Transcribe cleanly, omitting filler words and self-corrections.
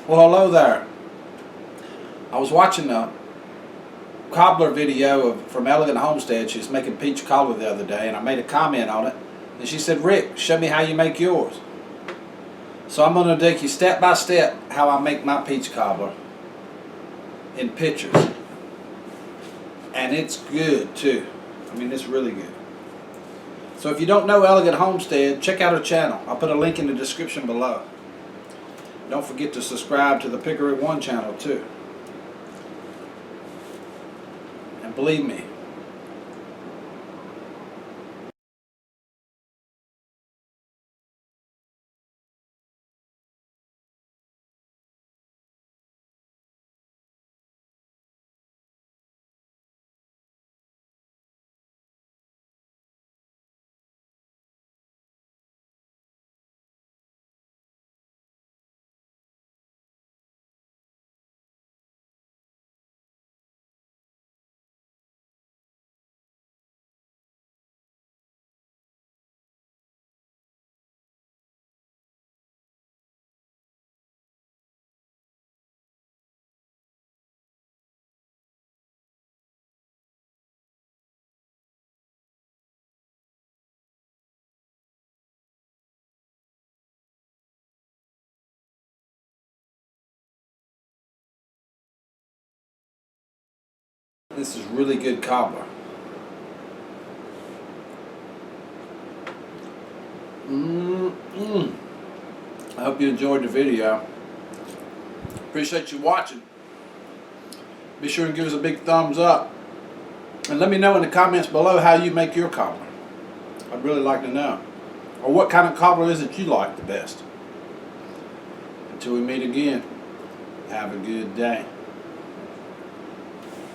Well, hello there. I was watching a Cobbler video from Elegant Homestead. She was making peach cobbler the other day, and I made a comment on it. And she said, "Rick, show me how you make yours." So I'm going to take you step by step how I make my peach cobbler in pictures. And it's good too. I mean, it's really good. So if you don't know Elegant Homestead, check out her channel. I'll put a link in the description below. Don't forget to subscribe to the Pickerick 1 channel too. And believe me, this is really good cobbler. I hope you enjoyed the video. Appreciate you watching. Be sure and give us a big thumbs up. And let me know in the comments below how you make your cobbler. I'd really like to know. Or what kind of cobbler is it you like the best. Until we meet again, have a good day.